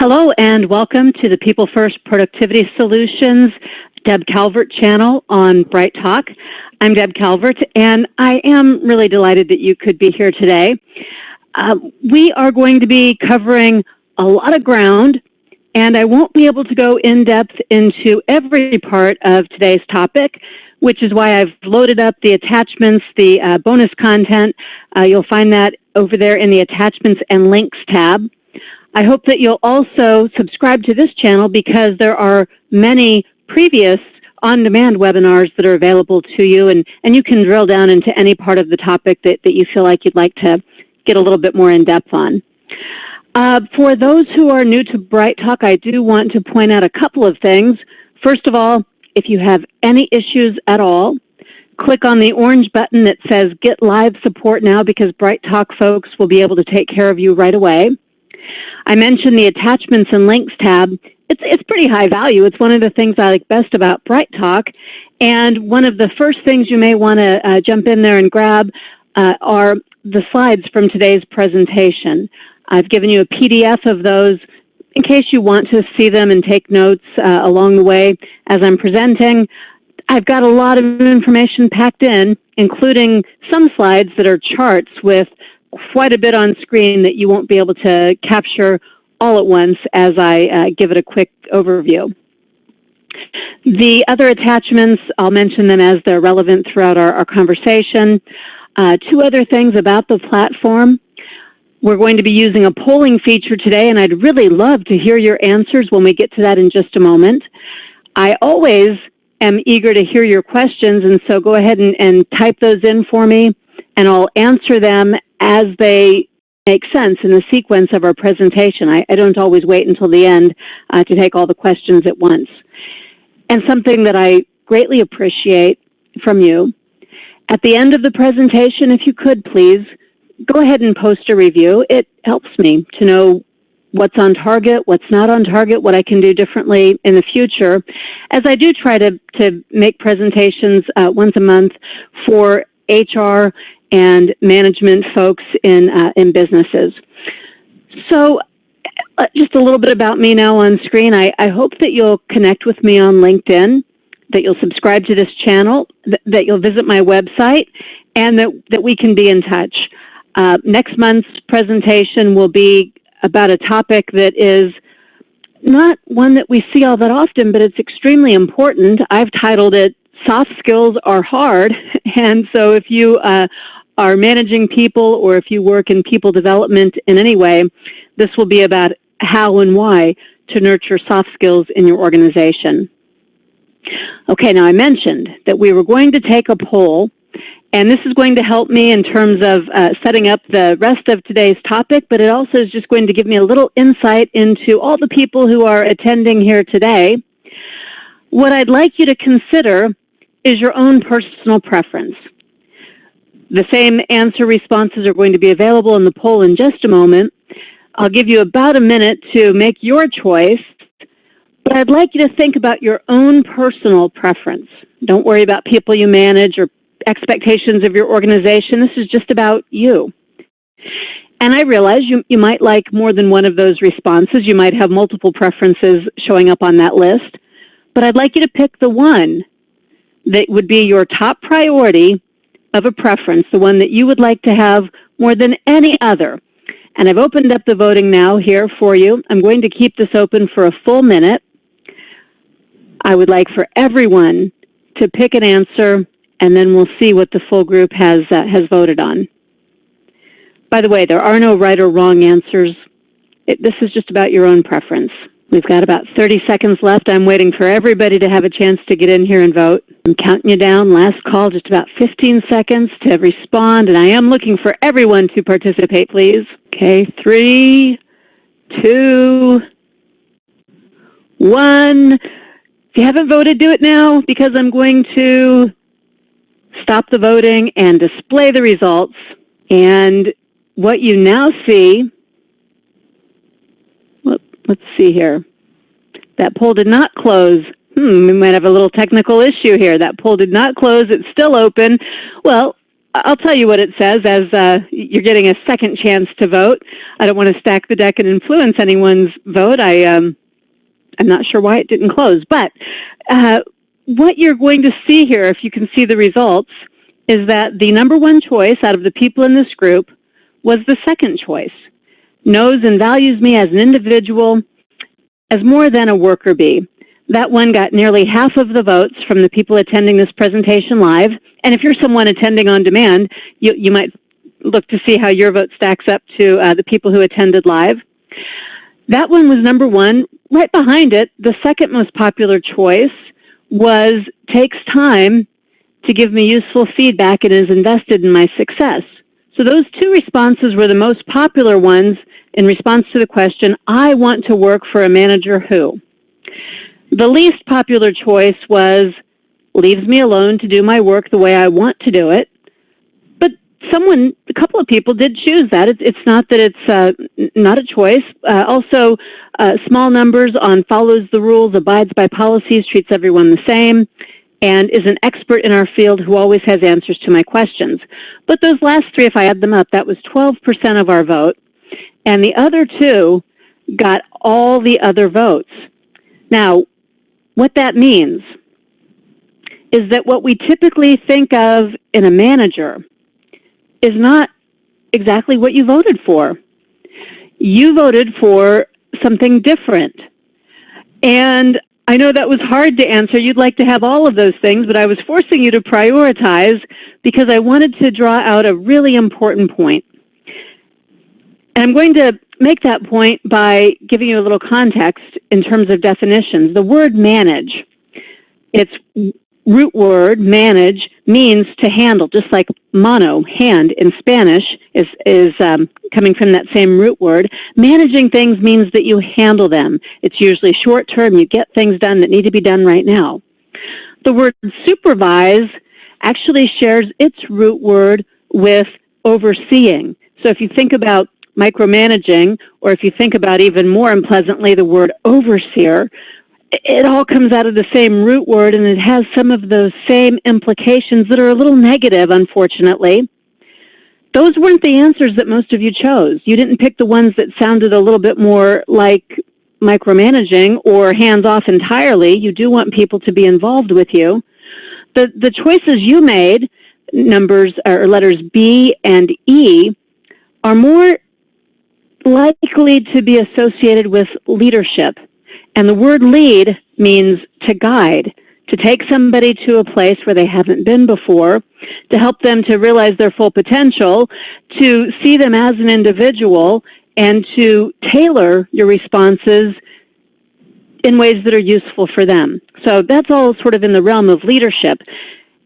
Hello and welcome to the People First Productivity Solutions Deb Calvert channel on Bright Talk. I'm Deb Calvert and I am really delighted that you could be here today. We are going to be covering a lot of ground and I won't be able to go in depth into every part of today's topic, which is why I've loaded up the attachments, the bonus content. You'll find that over there in the Attachments and Links tab. I hope that you'll also subscribe to this channel because there are many previous on-demand webinars that are available to you, and you can drill down into any part of the topic that you feel like you'd like to get a little bit more in depth on. For those who are new to Bright Talk, I do want to point out a couple of things. First of all, if you have any issues at all, click on the orange button that says Get Live Support Now because Bright Talk folks will be able to take care of you right away. I mentioned the Attachments and Links tab. It's pretty high value. It's one of the things I like best about Bright Talk. And one of the first things you may want to jump in there and grab are the slides from today's presentation. I've given you a PDF of those in case you want to see them and take notes along the way as I'm presenting. I've got a lot of information packed in, including some slides that are charts with quite a bit on screen that you won't be able to capture all at once as I give it a quick overview. The other attachments, I'll mention them as they're relevant throughout our conversation. Two other things about the platform. We're going to be using a polling feature today, and I'd really love to hear your answers when we get to that in just a moment. I always am eager to hear your questions, and so go ahead and type those in for me, and I'll answer them as they make sense in the sequence of our presentation. I don't always wait until the end to take all the questions at once. And something that I greatly appreciate from you, at the end of the presentation, if you could please, go ahead and post a review. It helps me to know what's on target, what's not on target, what I can do differently in the future, as I do try to make presentations once a month for HR and management folks in businesses. So just a little bit about me now on screen. I hope that you'll connect with me on LinkedIn, that you'll subscribe to this channel, that you'll visit my website, and that we can be in touch. Next month's presentation will be about a topic that is not one that we see all that often, but it's extremely important. I've titled it Soft Skills Are Hard, and so if you are managing people or if you work in people development in any way, this will be about how and why to nurture soft skills in your organization. Okay, now I mentioned that we were going to take a poll, and this is going to help me in terms of setting up the rest of today's topic, but it also is just going to give me a little insight into all the people who are attending here today. What I'd like you to consider is your own personal preference. The same answer responses are going to be available in the poll in just a moment. I'll give you about a minute to make your choice, but I'd like you to think about your own personal preference. Don't worry about people you manage or expectations of your organization. This is just about you. And I realize you might like more than one of those responses. You might have multiple preferences showing up on that list, but I'd like you to pick the one that would be your top priority of a preference, the one that you would like to have more than any other. And I've opened up the voting now here for you. I'm going to keep this open for a full minute. I would like for everyone to pick an answer, and then we'll see what the full group has voted on. By the way, there are no right or wrong answers. This is just about your own preference. We've got about 30 seconds left. I'm waiting for everybody to have a chance to get in here and vote. I'm counting you down. Last call, just about 15 seconds to respond, and I am looking for everyone to participate, please. Okay, 3, 2, 1. If you haven't voted, do it now because I'm going to stop the voting and display the results. And what you now see, let's see here. That poll did not close. We might have a little technical issue here. That poll did not close. It's still open. Well, I'll tell you what it says as you're getting a second chance to vote. I don't want to stack the deck and influence anyone's vote. I'm not sure why it didn't close, but what you're going to see here, if you can see the results, is that the number one choice out of the people in this group was the second choice. Knows and values me as an individual, as more than a worker bee. That one got nearly half of the votes from the people attending this presentation live. And if you're someone attending on demand, you might look to see how your vote stacks up to the people who attended live. That one was number one. Right behind it, the second most popular choice was takes time to give me useful feedback and is invested in my success. So those two responses were the most popular ones in response to the question, I want to work for a manager who. The least popular choice was leaves me alone to do my work the way I want to do it. But a couple of people did choose that. It's not that it's not a choice. Also, small numbers on follows the rules, abides by policies, treats everyone the same, and is an expert in our field who always has answers to my questions. But those last three, if I add them up, that was 12% of our vote. And the other two got all the other votes. Now, what that means is that what we typically think of in a manager is not exactly what you voted for. You voted for something different. And I know that was hard to answer. You'd like to have all of those things, but I was forcing you to prioritize because I wanted to draw out a really important point. And I'm going to make that point by giving you a little context in terms of definitions. The word manage, its root word, manage, means to handle, just like mano, hand, in Spanish is coming from that same root word. Managing things means that you handle them. It's usually short term. You get things done that need to be done right now. The word supervise actually shares its root word with overseeing. So if you think about micromanaging, or if you think about even more unpleasantly the word overseer, it all comes out of the same root word, and it has some of those same implications that are a little negative, unfortunately. Those weren't the answers that most of you chose. You didn't pick the ones that sounded a little bit more like micromanaging or hands-off entirely. You do want people to be involved with you. The choices you made, numbers or letters B and E, are more likely to be associated with leadership. And the word lead means to guide, to take somebody to a place where they haven't been before, to help them to realize their full potential, to see them as an individual, and to tailor your responses in ways that are useful for them. So that's all sort of in the realm of leadership.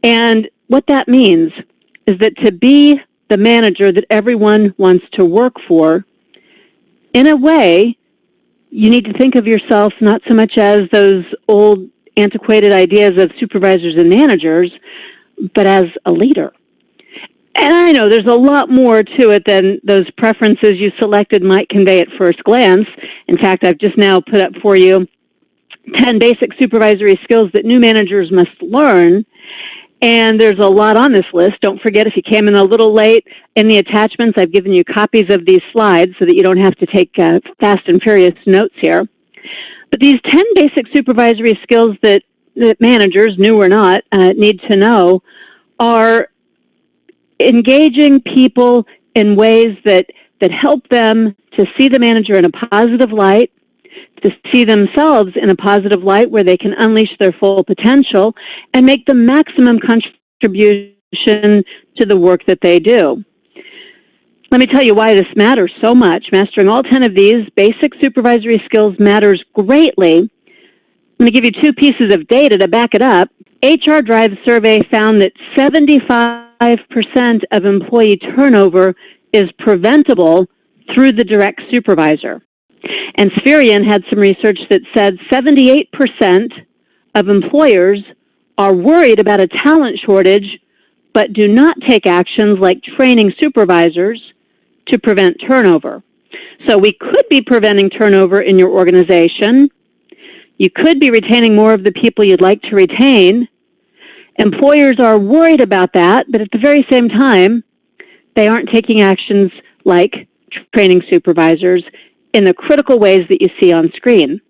And what that means is that to be the manager that everyone wants to work for, in a way, you need to think of yourself not so much as those old antiquated ideas of supervisors and managers, but as a leader. And I know there's a lot more to it than those preferences you selected might convey at first glance. In fact, I've just now put up for you 10 basic supervisory skills that new managers must learn. And there's a lot on this list. Don't forget, if you came in a little late, in the attachments, I've given you copies of these slides so that you don't have to take fast and furious notes here. But these 10 basic supervisory skills that managers, new or not, need to know are engaging people in ways that help them to see the manager in a positive light, to see themselves in a positive light where they can unleash their full potential and make the maximum contribution to the work that they do. Let me tell you why this matters so much. Mastering all 10 of these basic supervisory skills matters greatly. I'm going to give you 2 pieces of data to back it up. HR Drive survey found that 75% of employee turnover is preventable through the direct supervisor. And Spherian had some research that said 78% of employers are worried about a talent shortage but do not take actions like training supervisors to prevent turnover. So we could be preventing turnover in your organization. You could be retaining more of the people you'd like to retain. Employers are worried about that, but at the very same time, they aren't taking actions like training supervisors in the critical ways that you see on screen.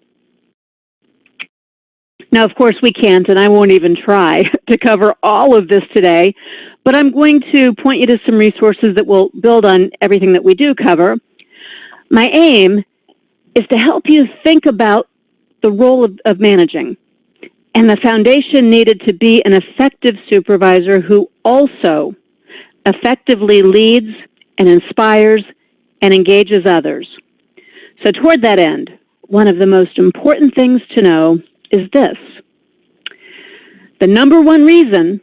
Now, of course, we can't, and I won't even try to cover all of this today, but I'm going to point you to some resources that will build on everything that we do cover. My aim is to help you think about the role of managing and the foundation needed to be an effective supervisor who also effectively leads and inspires and engages others. So toward that end, one of the most important things to know is this. The number one reason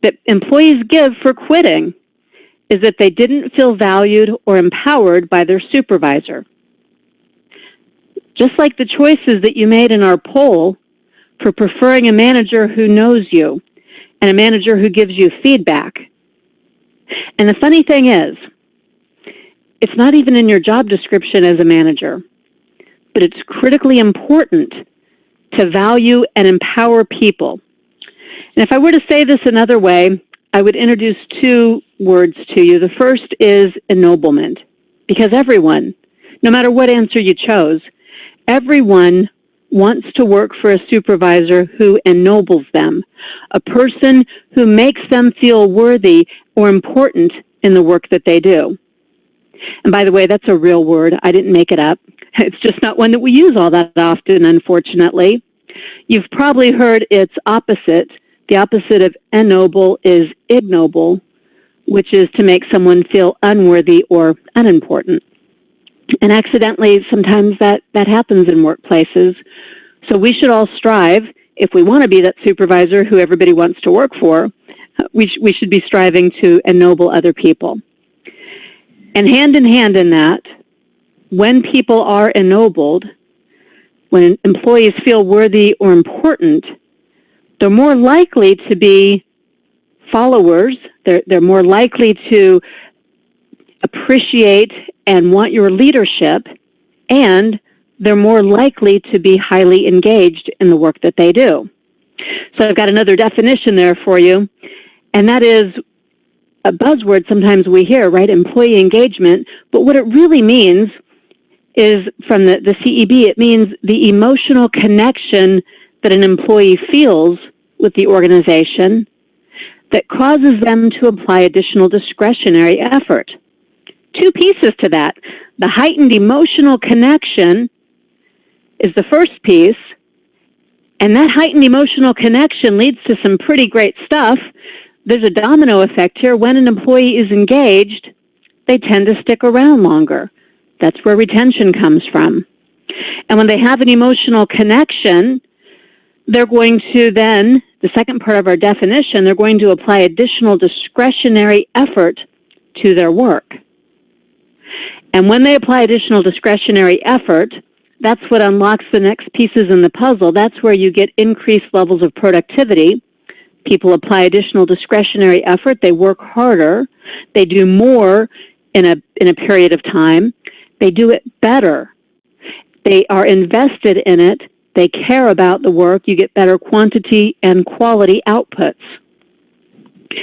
that employees give for quitting is that they didn't feel valued or empowered by their supervisor. Just like the choices that you made in our poll for preferring a manager who knows you and a manager who gives you feedback. And the funny thing is, it's not even in your job description as a manager, but it's critically important to value and empower people. And if I were to say this another way, I would introduce two words to you. The first is ennoblement, because everyone, no matter what answer you chose, everyone wants to work for a supervisor who ennobles them, a person who makes them feel worthy or important in the work that they do. And by the way, that's a real word. I didn't make it up. It's just not one that we use all that often, unfortunately. You've probably heard its opposite. The opposite of ennoble is ignoble, which is to make someone feel unworthy or unimportant. And accidentally, sometimes that happens in workplaces. So we should all strive, if we want to be that supervisor who everybody wants to work for, we should be striving to ennoble other people. And hand in hand in that, when people are ennobled, when employees feel worthy or important, they're more likely to be followers. They're more likely to appreciate and want your leadership, and they're more likely to be highly engaged in the work that they do. So I've got another definition there for you, and that is a buzzword sometimes we hear, right? Employee engagement. But what it really means is, from the CEB, it means the emotional connection that an employee feels with the organization that causes them to apply additional discretionary effort. Two pieces to that. The heightened emotional connection is the first piece, and that heightened emotional connection leads to some pretty great stuff. There's a domino effect here. When an employee is engaged, they tend to stick around longer. That's where retention comes from. And when they have an emotional connection, they're going to then, the second part of our definition, they're going to apply additional discretionary effort to their work. And when they apply additional discretionary effort, that's what unlocks the next pieces in the puzzle. That's where you get increased levels of productivity. People apply additional discretionary effort. They work harder. They do more in a period of time. They do it better. They are invested in it. They care about the work. You get better quantity and quality outputs.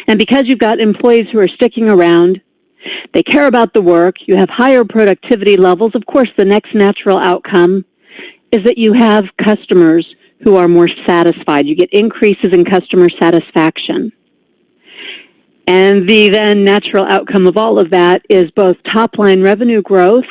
And because you've got employees who are sticking around, they care about the work, you have higher productivity levels. Of course, the next natural outcome is that you have customers who are more satisfied. You get increases in customer satisfaction. And the then natural outcome of all of that is both top-line revenue growth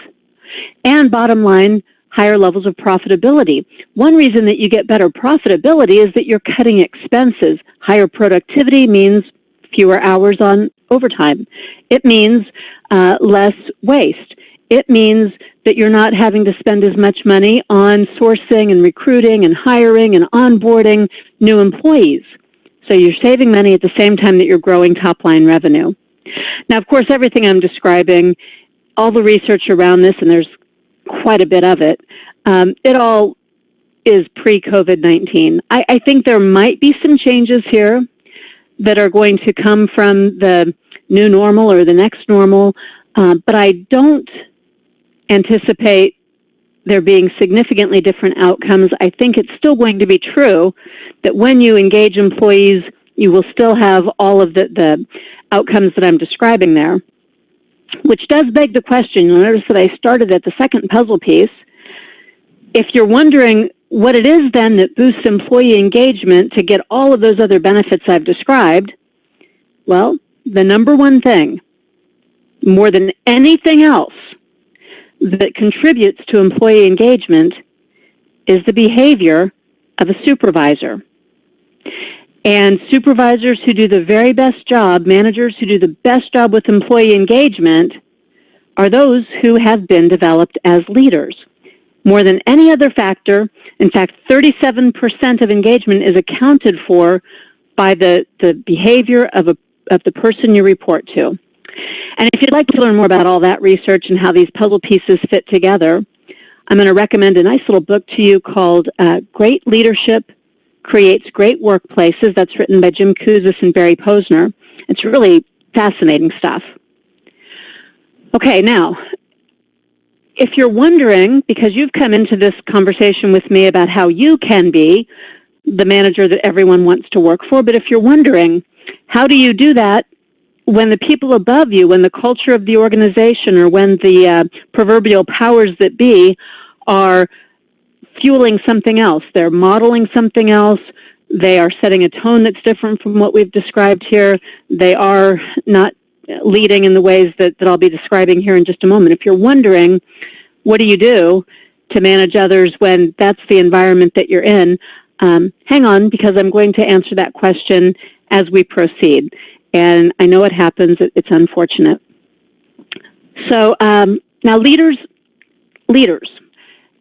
and bottom-line higher levels of profitability. One reason that you get better profitability is that you're cutting expenses. Higher productivity means fewer hours on overtime. It means less waste. It means that you're not having to spend as much money on sourcing and recruiting and hiring and onboarding new employees. So you're saving money at the same time that you're growing top-line revenue. Now, of course, everything I'm describing, all the research around this, and there's quite a bit of it, it all is pre-COVID-19. I think there might be some changes here that are going to come from the new normal or the next normal, but I don't anticipate there being significantly different outcomes. I think it's still going to be true that when you engage employees You will still have all of the outcomes that I'm describing there, which does beg the question. You'll notice that I started at the second puzzle piece. If you're wondering what it is then that boosts employee engagement to get all of those other benefits I've described, well, the number one thing, more than anything else, that contributes to employee engagement is the behavior of a supervisor. And supervisors who do the very best job, managers who do the best job with employee engagement, are those who have been developed as leaders. More than any other factor, in fact, 37% of engagement is accounted for by the behavior of the person you report to. And if you'd like to learn more about all that research and how these puzzle pieces fit together, I'm going to recommend a nice little book to you called Great Leadership Creates Great Workplaces. That's written by Jim Kouzes and Barry Posner. It's really fascinating stuff. Okay, now, if you're wondering, because you've come into this conversation with me about how you can be the manager that everyone wants to work for, but if you're wondering, how do you do that when the people above you, when the culture of the organization, or when the proverbial powers that be are fueling something else? They're modeling something else. They are setting a tone that's different from what we've described here. They are not leading in the ways that I'll be describing here in just a moment. If you're wondering, what do you do to manage others when that's the environment that you're in, hang on, because I'm going to answer that question as we proceed. And I know it happens. It's unfortunate. So now leaders,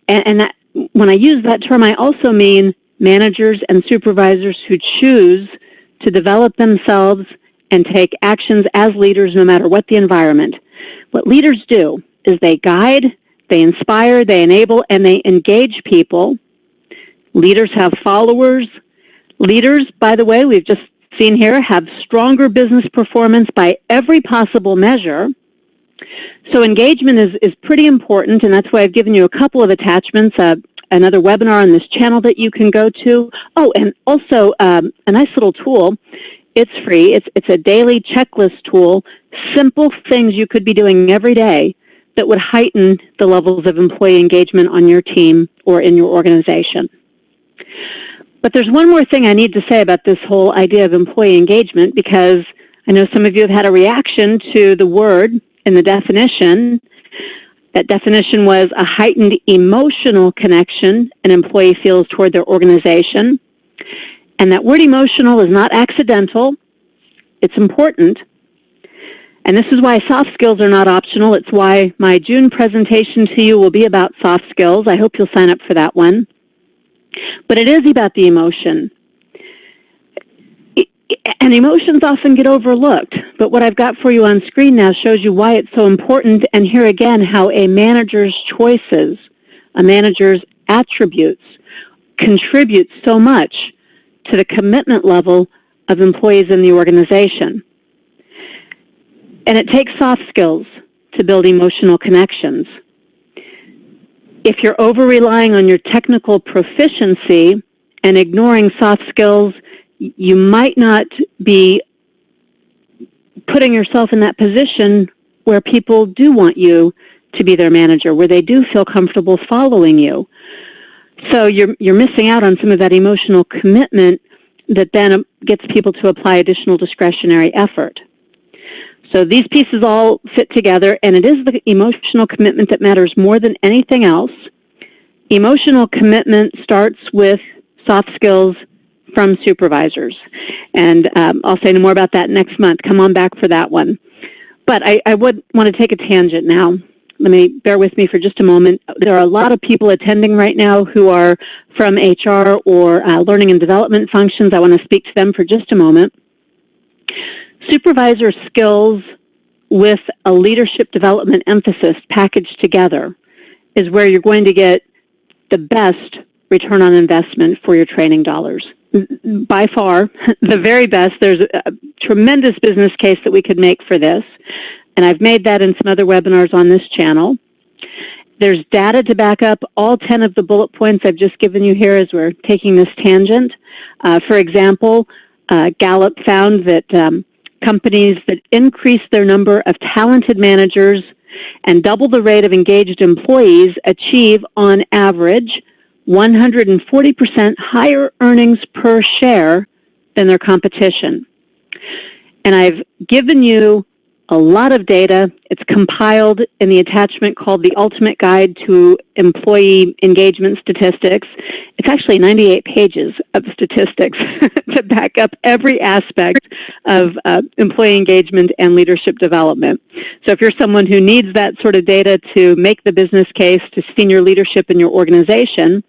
and that, when I use that term, I also mean managers and supervisors who choose to develop themselves and take actions as leaders no matter what the environment. What leaders do is they guide, they inspire, they enable, and they engage people. Leaders have followers. Leaders, by the way, we've just seen here, have stronger business performance by every possible measure. So engagement is pretty important, and that's why I've given you a couple of attachments, another webinar on this channel that you can go to. Oh, and also a nice little tool. It's free. It's a daily checklist tool, simple things you could be doing every day that would heighten the levels of employee engagement on your team or in your organization. But there's one more thing I need to say about this whole idea of employee engagement, because I know some of you have had a reaction to the word in the definition. That definition was a heightened emotional connection an employee feels toward their organization. And that word emotional is not accidental. It's important. And this is why soft skills are not optional. It's why my June presentation to you will be about soft skills. I hope you'll sign up for that one. But it is about the emotion. And emotions often get overlooked. But what I've got for you on screen now shows you why it's so important. And here again, how a manager's choices, a manager's attributes, contribute so much to the commitment level of employees in the organization. And it takes soft skills to build emotional connections. If you're over-relying on your technical proficiency and ignoring soft skills, you might not be putting yourself in that position where people do want you to be their manager, where they do feel comfortable following you. So you're missing out on some of that emotional commitment that then gets people to apply additional discretionary effort. So these pieces all fit together, and it is the emotional commitment that matters more than anything else. Emotional commitment starts with soft skills from supervisors. And I'll say no more about that next month. Come on back for that one. But I would want to take a tangent now. Let me bear with me for just a moment. There are a lot of people attending right now who are from HR or learning and development functions. I want to speak to them for just a moment. Supervisor skills with a leadership development emphasis packaged together is where you're going to get the best return on investment for your training dollars. By far, the very best. There's a tremendous business case that we could make for this, and I've made that in some other webinars on this channel. There's data to back up all 10 of the bullet points I've just given you here as we're taking this tangent. For example, Gallup found that companies that increase their number of talented managers and double the rate of engaged employees achieve, on average, 140% higher earnings per share than their competition. And I've given you a lot of data. It's compiled in the attachment called The Ultimate Guide to Employee Engagement Statistics. It's actually 98 pages of statistics to back up every aspect of employee engagement and leadership development. So if you're someone who needs that sort of data to make the business case to senior leadership in your organization,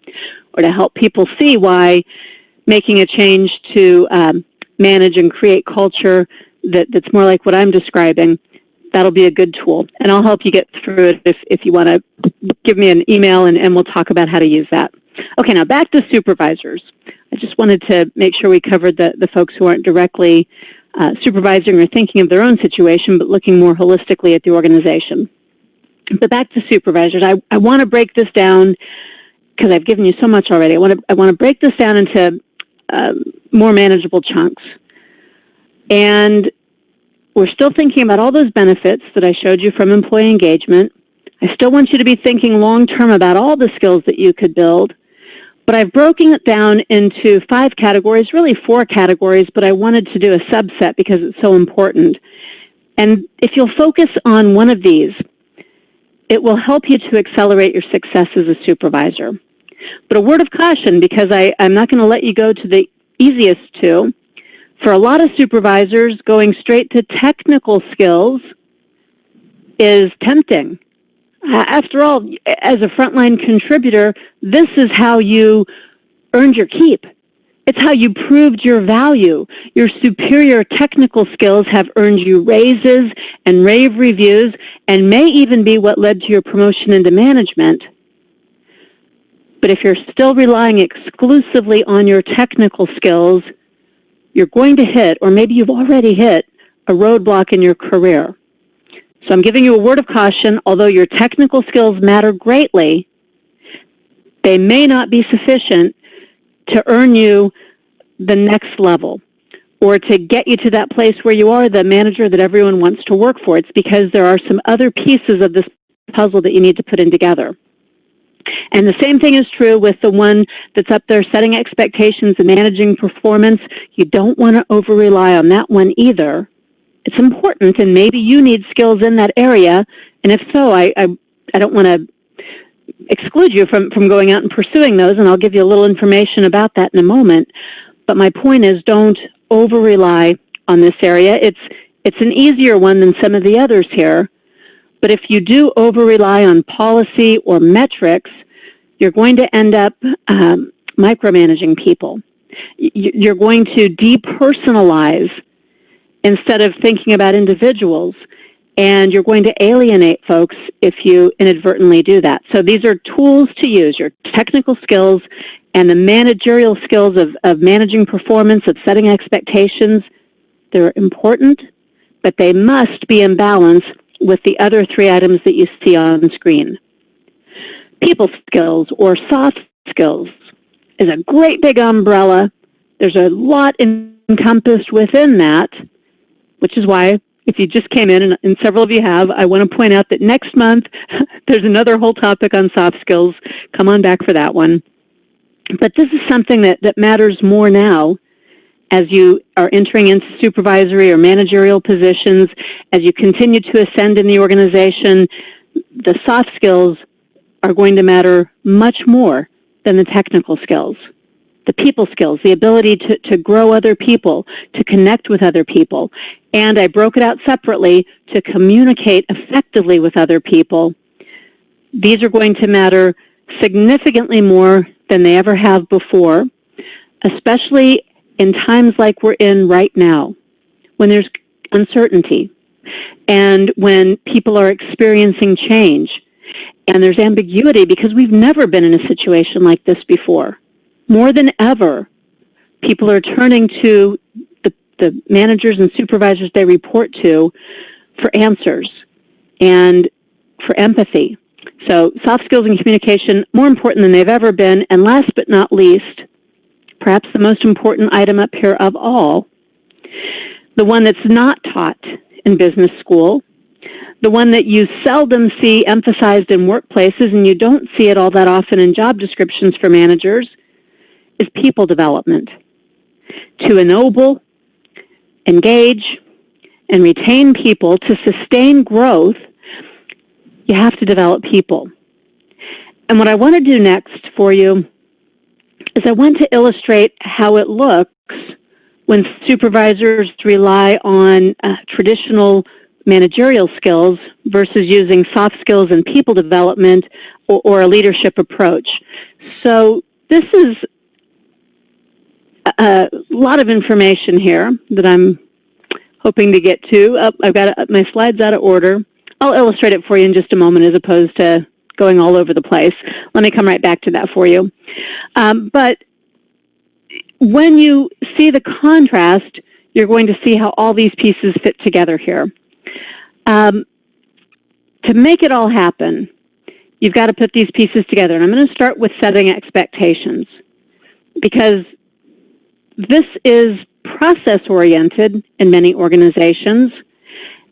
or to help people see why making a change to manage and create culture that's more like what I'm describing, that'll be a good tool. And I'll help you get through it if you want to give me an email, and we'll talk about how to use that. Okay, now back to supervisors. I just wanted to make sure we covered the folks who aren't directly supervising or thinking of their own situation, but looking more holistically at the organization. But back to supervisors. I want to break this down because I've given you so much already. I want to break this down into more manageable chunks. And we're still thinking about all those benefits that I showed you from employee engagement. I still want you to be thinking long-term about all the skills that you could build. But I've broken it down into 5 categories, really 4 categories, but I wanted to do a subset because it's so important. And if you'll focus on one of these, it will help you to accelerate your success as a supervisor. But a word of caution, because I'm not going to let you go to the easiest 2. For a lot of supervisors, going straight to technical skills is tempting. After all, as a frontline contributor, this is how you earned your keep. It's how you proved your value. Your superior technical skills have earned you raises and rave reviews, and may even be what led to your promotion into management. But if you're still relying exclusively on your technical skills, you're going to hit, or maybe you've already hit, a roadblock in your career. So I'm giving you a word of caution. Although your technical skills matter greatly, they may not be sufficient to earn you the next level, or to get you to that place where you are the manager that everyone wants to work for. It's because there are some other pieces of this puzzle that you need to put in together. And the same thing is true with the one that's up there, setting expectations and managing performance. You don't want to over-rely on that one either. It's important, and maybe you need skills in that area. And if so, I don't want to exclude you from going out and pursuing those, and I'll give you a little information about that in a moment. But my point is, don't over-rely on this area. It's an easier one than some of the others here. But if you do over-rely on policy or metrics, you're going to end up micromanaging people. You're going to depersonalize instead of thinking about individuals, and you're going to alienate folks if you inadvertently do that. So these are tools to use, your technical skills and the managerial skills of managing performance, of setting expectations. They're important, but they must be in balance with the other 3 items that you see on the screen. People skills, or soft skills, is a great big umbrella. There's a lot encompassed within that, which is why, if you just came in, and several of you have, I want to point out that next month there's another whole topic on soft skills. Come on back for that one. But this is something that matters more now as you are entering into supervisory or managerial positions, as you continue to ascend in the organization. The soft skills are going to matter much more than the technical skills. The people skills, the ability to grow other people, to connect with other people. And I broke it out separately, to communicate effectively with other people. These are going to matter significantly more than they ever have before, especially in times like we're in right now, when there's uncertainty and when people are experiencing change and there's ambiguity, because we've never been in a situation like this before. More than ever, people are turning to the managers and supervisors they report to for answers and for empathy. So soft skills and communication, more important than they've ever been. And last but not least, perhaps the most important item up here of all, the one that's not taught in business school, the one that you seldom see emphasized in workplaces and you don't see it all that often in job descriptions for managers, is people development. To ennoble, engage, and retain people, to sustain growth, you have to develop people. And what I want to do next for you is I want to illustrate how it looks when supervisors rely on traditional managerial skills versus using soft skills and people development or a leadership approach. So this is a lot of information here that I'm hoping to get to. I've got my slides out of order. I'll illustrate it for you in just a moment as opposed to going all over the place. Let me come right back to that for you. But when you see the contrast, you're going to see how all these pieces fit together here. To make it all happen, you've got to put these pieces together. And I'm going to start with setting expectations, because this is process-oriented in many organizations.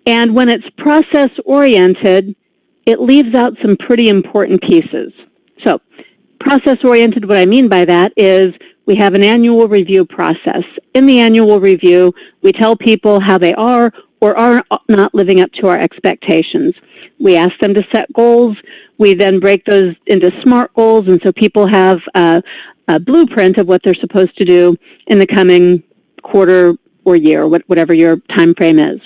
And when it's process-oriented, it leaves out some pretty important pieces. So process-oriented, what I mean by that is we have an annual review process. In the annual review, we tell people how they are or are not living up to our expectations. We ask them to set goals. We then break those into SMART goals, and so people have a blueprint of what they're supposed to do in the coming quarter or year, whatever your time frame is.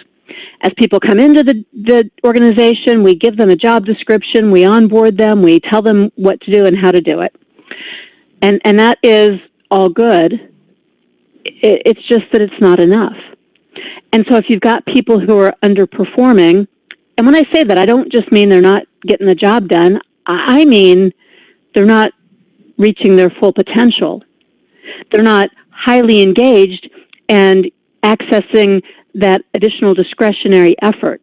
As people come into the organization, we give them a job description, we onboard them, we tell them what to do and how to do it. And that is all good. It's just that it's not enough. And so if you've got people who are underperforming, and when I say that, I don't just mean they're not getting the job done, I mean they're not reaching their full potential. They're not highly engaged and accessing that additional discretionary effort.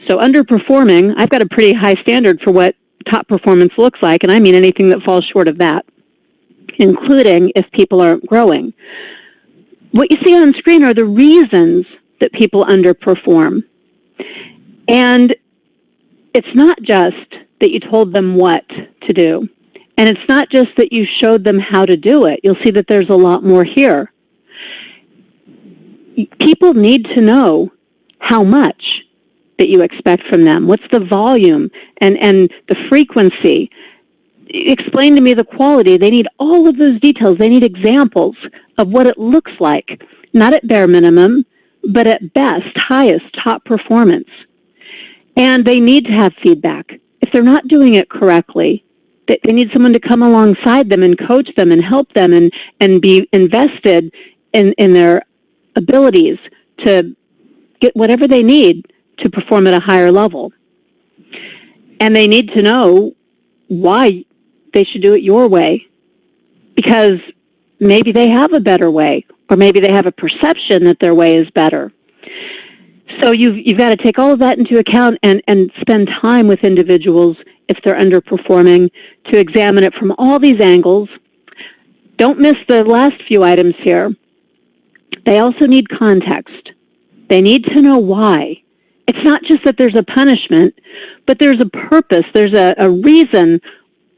So underperforming, I've got a pretty high standard for what top performance looks like, and I mean anything that falls short of that, including if people aren't growing. What you see on screen are the reasons that people underperform. And it's not just that you told them what to do, and it's not just that you showed them how to do it. You'll see that there's a lot more here. People need to know how much that you expect from them. What's the volume and the frequency? Explain to me the quality. They need all of those details. They need examples of what it looks like, not at bare minimum, but at best, highest, top performance. And they need to have feedback. If they're not doing it correctly, they need someone to come alongside them and coach them and help them and be invested in their abilities to get whatever they need to perform at a higher level. And they need to know why they should do it your way, because maybe they have a better way, or maybe they have a perception that their way is better. So you've got to take all of that into account and spend time with individuals if they're underperforming to examine it from all these angles. Don't miss the last few items here. They also need context. They need to know why. It's not just that there's a punishment, but there's a purpose. There's a reason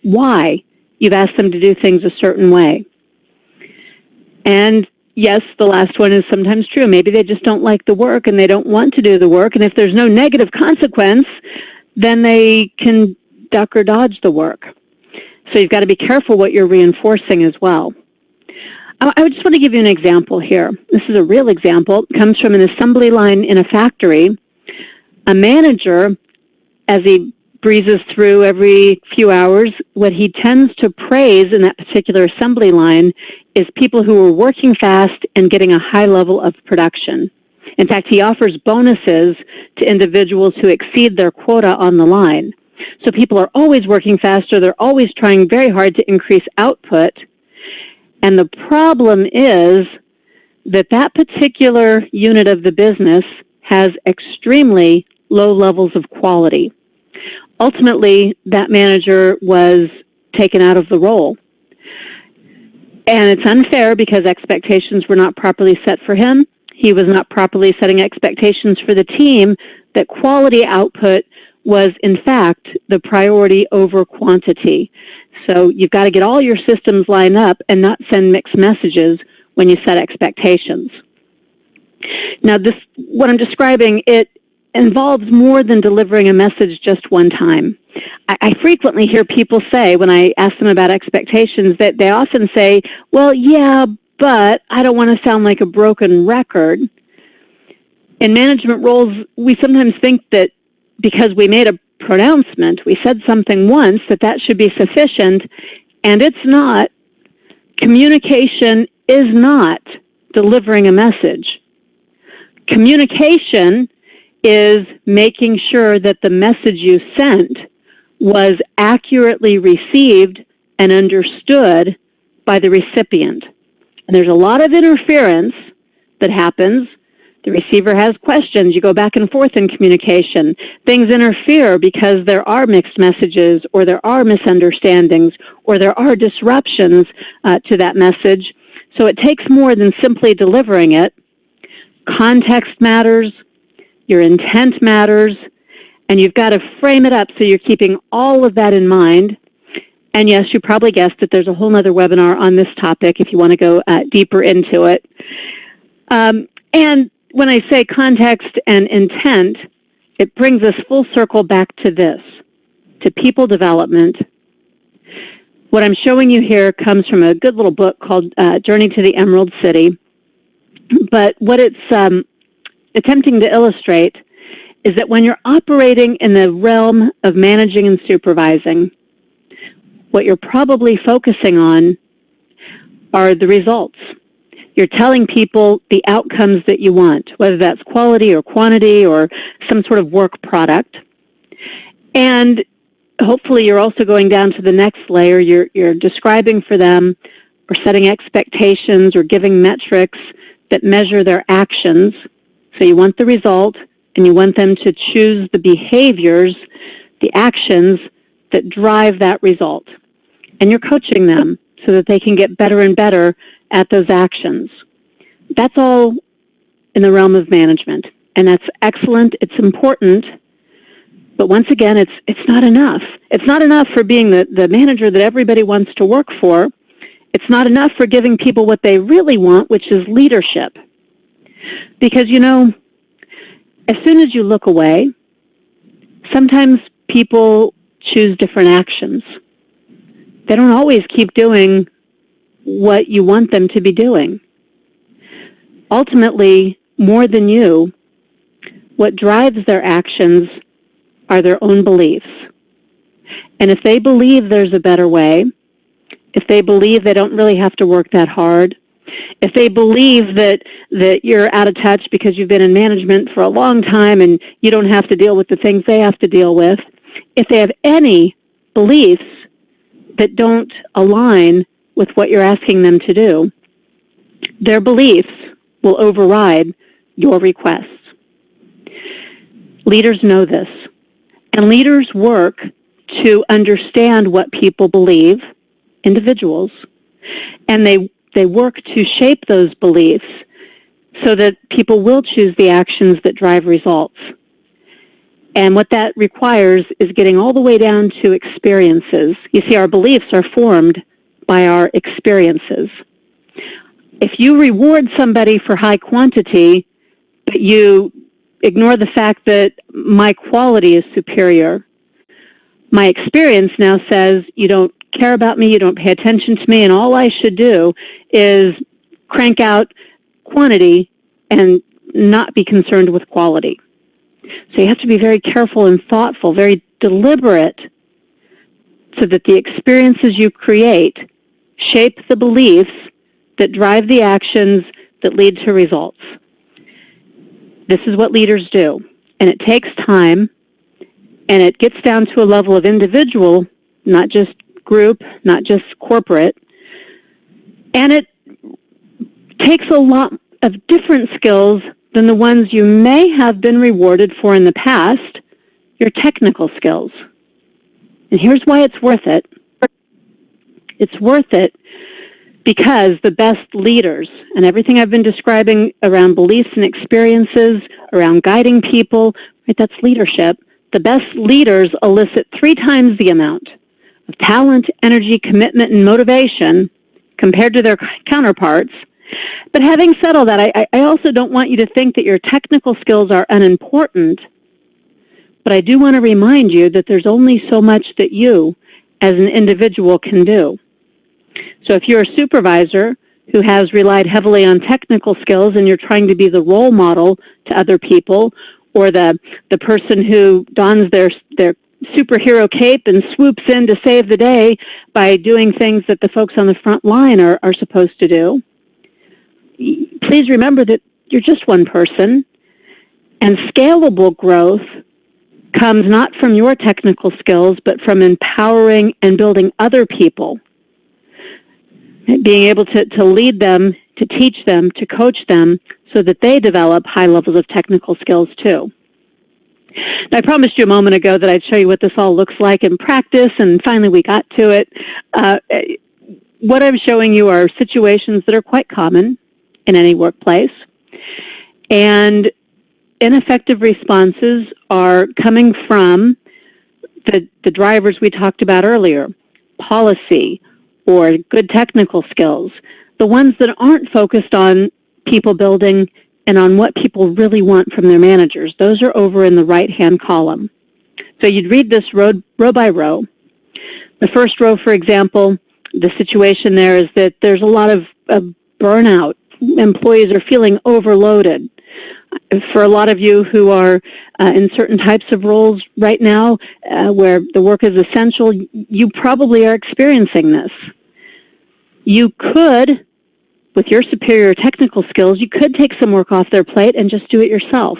why you've asked them to do things a certain way. And yes, the last one is sometimes true. Maybe they just don't like the work and they don't want to do the work. And if there's no negative consequence, then they can duck or dodge the work. So you've got to be careful what you're reinforcing as well. I just want to give you an example here. This is a real example. It comes from an assembly line in a factory. A manager, as he breezes through every few hours, what he tends to praise in that particular assembly line is people who are working fast and getting a high level of production. In fact, he offers bonuses to individuals who exceed their quota on the line. So people are always working faster. They're always trying very hard to increase output. And the problem is that that particular unit of the business has extremely low levels of quality. Ultimately, that manager was taken out of the role. And it's unfair because expectations were not properly set for him. He was not properly setting expectations for the team, that quality output was, in fact, the priority over quantity. So you've got to get all your systems lined up and not send mixed messages when you set expectations. Now, what I'm describing, it involves more than delivering a message just one time. I frequently hear people say, when I ask them about expectations, that they often say, well, yeah, but I don't want to sound like a broken record. In management roles, we sometimes think that because we made a pronouncement, we said something once, that should be sufficient, and it's not. Communication is not delivering a message. Communication is making sure that the message you sent was accurately received and understood by the recipient. And there's a lot of interference that happens. The receiver has questions. You go back and forth in communication. Things interfere because there are mixed messages, or there are misunderstandings, or there are disruptions to that message. So it takes more than simply delivering it. Context matters. Your intent matters. And you've got to frame it up so you're keeping all of that in mind. And yes, you probably guessed that there's a whole other webinar on this topic if you want to go deeper into it. And when I say context and intent, it brings us full circle back to this, to people development. What I'm showing you here comes from a good little book called Journey to the Emerald City. But what it's attempting to illustrate is that when you're operating in the realm of managing and supervising, what you're probably focusing on are the results. You're telling people the outcomes that you want, whether that's quality or quantity or some sort of work product. And hopefully you're also going down to the next layer. You're describing for them or setting expectations or giving metrics that measure their actions. So you want the result, and you want them to choose the behaviors, the actions that drive that result. And you're coaching them so that they can get better and better at those actions. That's all in the realm of management, and that's excellent. It's important, but once again, it's not enough. It's not enough for being the manager that everybody wants to work for. It's not enough for giving people what they really want, which is leadership. Because, you know, as soon as you look away, sometimes people choose different actions. They don't always keep doing what you want them to be doing. Ultimately, more than you, what drives their actions are their own beliefs. And if they believe there's a better way, if they believe they don't really have to work that hard, if they believe that you're out of touch because you've been in management for a long time and you don't have to deal with the things they have to deal with, if they have any beliefs that don't align with what you're asking them to do, their beliefs will override your requests. Leaders know this, and leaders work to understand what people believe, individuals, and they work to shape those beliefs so that people will choose the actions that drive results. And what that requires is getting all the way down to experiences. You see, our beliefs are formed by our experiences. If you reward somebody for high quantity, but you ignore the fact that my quality is superior, my experience now says you don't care about me, you don't pay attention to me, and all I should do is crank out quantity and not be concerned with quality. So you have to be very careful and thoughtful, very deliberate, so that the experiences you create shape the beliefs that drive the actions that lead to results. This is what leaders do, and it takes time, and it gets down to a level of individual, not just group, not just corporate, and it takes a lot of different skills than the ones you may have been rewarded for in the past, your technical skills. And here's why it's worth it. It's worth it Because the best leaders, and everything I've been describing around beliefs and experiences, around guiding people, right, that's leadership. The best leaders elicit 3 times the amount of talent, energy, commitment, and motivation compared to their counterparts. But having said all that, I also don't want you to think that your technical skills are unimportant, but I do want to remind you that there's only so much that you, as an individual, can do. So if you're a supervisor who has relied heavily on technical skills and you're trying to be the role model to other people, or the person who dons their superhero cape and swoops in to save the day by doing things that the folks on the front line are supposed to do, please remember that you're just one person, and scalable growth comes not from your technical skills, but from empowering and building other people, being able to lead them, to teach them, to coach them so that they develop high levels of technical skills too. Now, I promised you a moment ago that I'd show you what this all looks like in practice, and finally we got to it. What I'm showing you are situations that are quite common in any workplace, and ineffective responses are coming from the drivers we talked about earlier, policy or good technical skills, the ones that aren't focused on people building and on what people really want from their managers. Those are over in the right-hand column. So you'd read this row by row. The first row, for example, the situation there is that there's a lot of burnout. Employees are feeling overloaded. For a lot of you who are in certain types of roles right now where the work is essential, you probably are experiencing this. You could, with your superior technical skills, you could take some work off their plate and just do it yourself.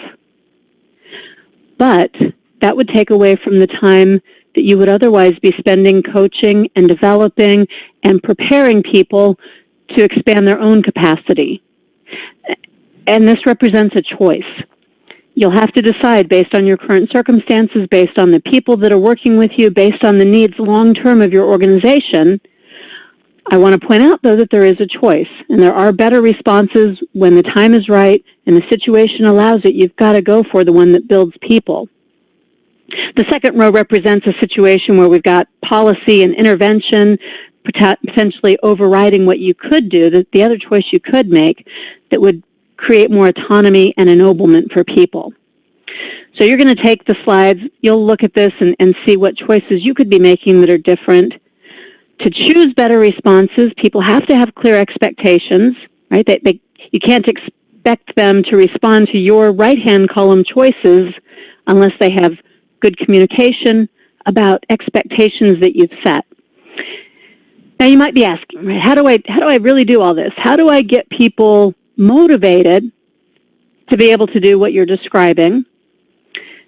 But that would take away from the time that you would otherwise be spending coaching and developing and preparing people to expand their own capacity. And this represents a choice. You'll have to decide based on your current circumstances, based on the people that are working with you, based on the needs long-term of your organization. I want to point out, though, that there is a choice, and there are better responses when the time is right and the situation allows it. You've got to go for the one that builds people. The second row represents a situation where we've got policy and intervention potentially overriding what you could do, the other choice you could make that would create more autonomy and ennoblement for people. So you're going to take the slides, you'll look at this and see what choices you could be making that are different. To choose better responses, people have to have clear expectations, right? You can't expect them to respond to your right-hand column choices unless they have good communication about expectations that you've set. Now you might be asking, right, how do I really do all this? How do I get people motivated to be able to do what you're describing?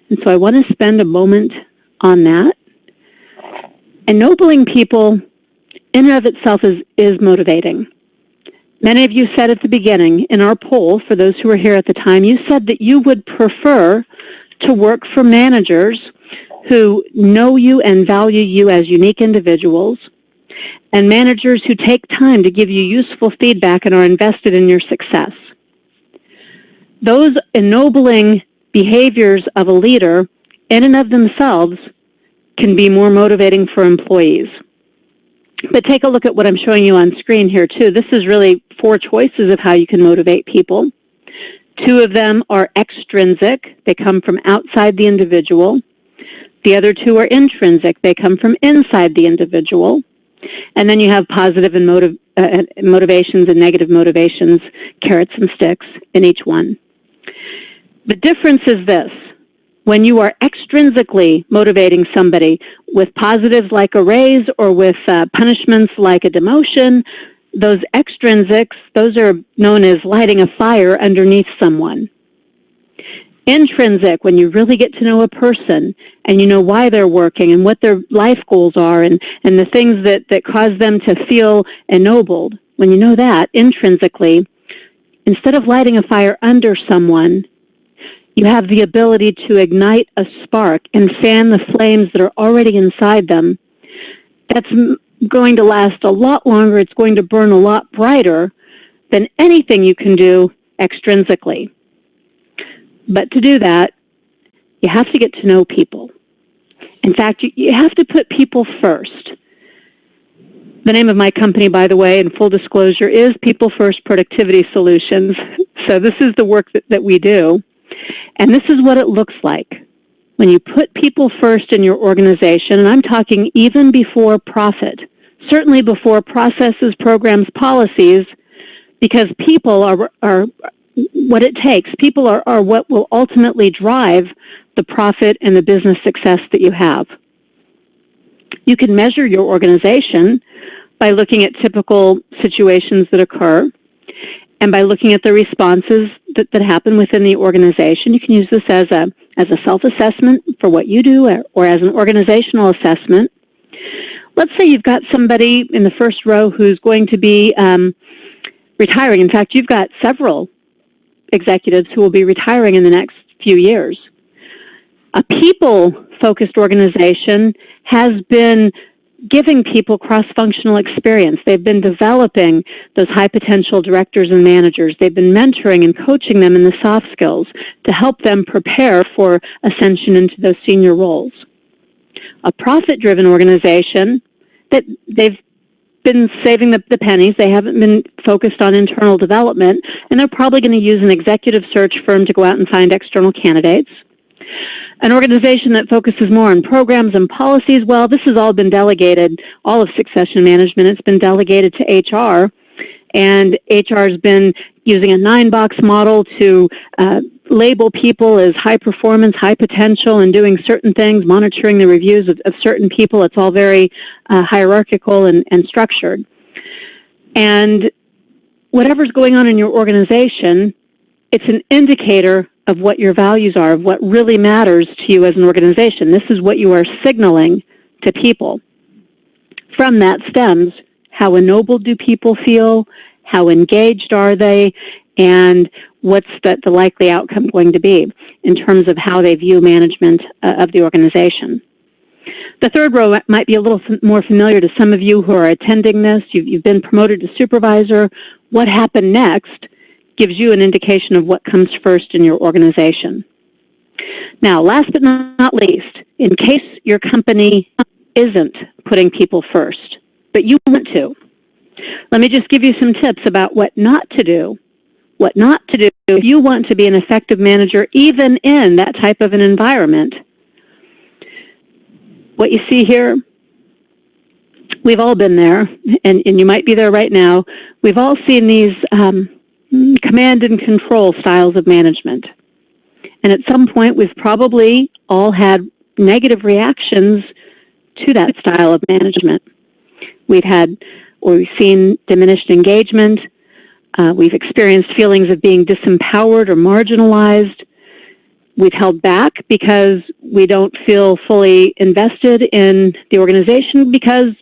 And so I want to spend a moment on that. Ennobling people in and of itself is motivating. Many of you said at the beginning in our poll, for those who were here at the time, you said that you would prefer to work for managers who know you and value you as unique individuals, and managers who take time to give you useful feedback and are invested in your success. Those ennobling behaviors of a leader in and of themselves can be more motivating for employees. But take a look at what I'm showing you on screen here too. This is really 4 choices of how you can motivate people. 2 of them are extrinsic. They come from outside the individual. The other 2 are intrinsic. They come from inside the individual. And then you have positive and motivations and negative motivations, carrots and sticks in each one. The difference is this. When you are extrinsically motivating somebody with positives like a raise or with punishments like a demotion, those extrinsics, those are known as lighting a fire underneath someone. Intrinsic, when you really get to know a person and you know why they're working and what their life goals are and the things that cause them to feel ennobled, when you know that intrinsically, instead of lighting a fire under someone, you have the ability to ignite a spark and fan the flames that are already inside them. That's going to last a lot longer. It's going to burn a lot brighter than anything you can do extrinsically. But to do that, you have to get to know people. In fact, you have to put people first. The name of my company, by the way, in full disclosure, is People First Productivity Solutions. So this is the work that we do. And this is what it looks like when you put people first in your organization, and I'm talking even before profit, certainly before processes, programs, policies, because people are what it takes. People are what will ultimately drive the profit and the business success that you have. You can measure your organization by looking at typical situations that occur and by looking at the responses that happen within the organization. You can use this as a self-assessment for what you do or as an organizational assessment. Let's say you've got somebody in the first row who's going to be retiring. In fact, you've got several executives who will be retiring in the next few years. A people-focused organization has been giving people cross-functional experience. They've been developing those high-potential directors and managers. They've been mentoring and coaching them in the soft skills to help them prepare for ascension into those senior roles. A profit-driven organization, that they've been saving the pennies. They haven't been focused on internal development, and they're probably going to use an executive search firm to go out and find external candidates. An organization that focuses more on programs and policies, well, this has all been delegated, all of succession management, it's been delegated to HR, and HR has been using a 9-box model to label people as high performance, high potential, and doing certain things, monitoring the reviews of certain people. It's all very hierarchical and structured. And whatever's going on in your organization, it's an indicator of what your values are, of what really matters to you as an organization. This is what you are signaling to people. From that stems how ennobled do people feel, how engaged are they, and what's the likely outcome going to be in terms of how they view management of the organization. The third row might be a little more familiar to some of you who are attending this. You've been promoted to supervisor. What happened next gives you an indication of what comes first in your organization. Now, last but not least, in case your company isn't putting people first, but you want to, let me just give you some tips about what not to do. What not to do if you want to be an effective manager even in that type of an environment. What you see here, we've all been there, and you might be there right now. We've all seen these command and control styles of management. And at some point, we've probably all had negative reactions to that style of management. We've seen diminished engagement. We've experienced feelings of being disempowered or marginalized. We've held back because we don't feel fully invested in the organization because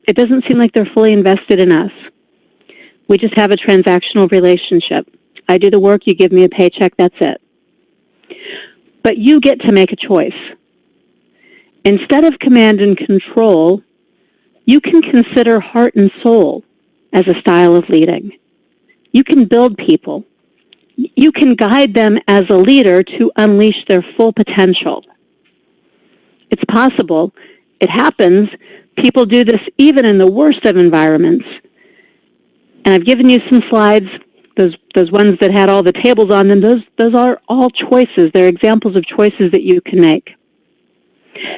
it doesn't seem like they're fully invested in us. We just have a transactional relationship. I do the work, you give me a paycheck, that's it. But you get to make a choice. Instead of command and control, you can consider heart and soul as a style of leading. You can build people. You can guide them as a leader to unleash their full potential. It's possible. It happens. People do this even in the worst of environments. And I've given you some slides, those ones that had all the tables on them. Those are all choices. They're examples of choices that you can make.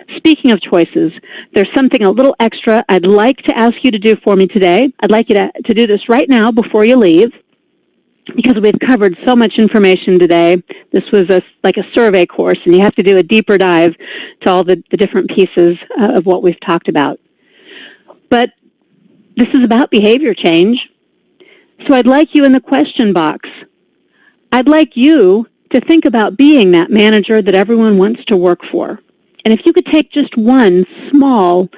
Speaking of choices, there's something a little extra I'd like to ask you to do for me today. I'd like you to do this right now before you leave, because we've covered so much information today. This was like a survey course, and you have to do a deeper dive to all the different pieces of what we've talked about. But this is about behavior change. So I'd like you in the question box. I'd like you to think about being that manager that everyone wants to work for. And if you could take just one small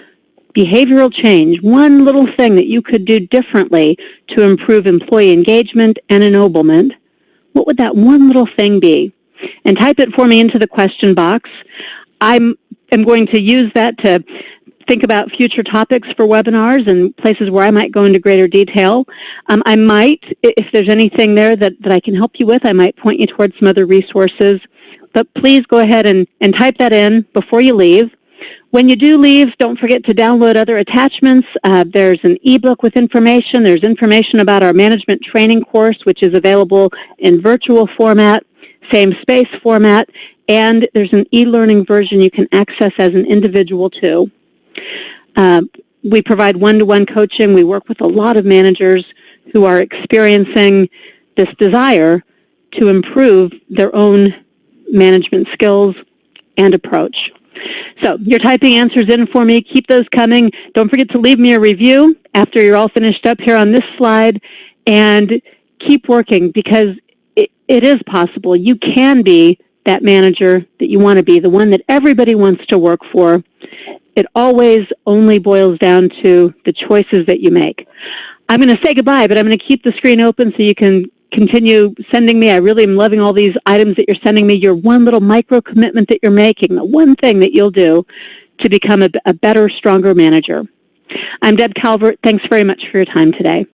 behavioral change, one little thing that you could do differently to improve employee engagement and ennoblement, what would that one little thing be? And type it for me into the question box. I'm going to use that to think about future topics for webinars and places where I might go into greater detail. I might, if there's anything there that I can help you with, I might point you towards some other resources. But please go ahead and type that in before you leave. When you do leave, don't forget to download other attachments. There's an ebook with information. There's information about our management training course, which is available in virtual format, same space format, and there's an e-learning version you can access as an individual too. We provide one-to-one coaching. We work with a lot of managers who are experiencing this desire to improve their own management skills and approach. So you're typing answers in for me. Keep those coming. Don't forget to leave me a review after you're all finished up here on this slide, and keep working, because it is possible. You can be that manager that you want to be, the one that everybody wants to work for. It always only boils down to the choices that you make. I'm going to say goodbye, but I'm going to keep the screen open so you can continue sending me. I really am loving all these items that you're sending me. Your one little micro commitment that you're making, the one thing that you'll do to become a better, stronger manager. I'm Deb Calvert. Thanks very much for your time today.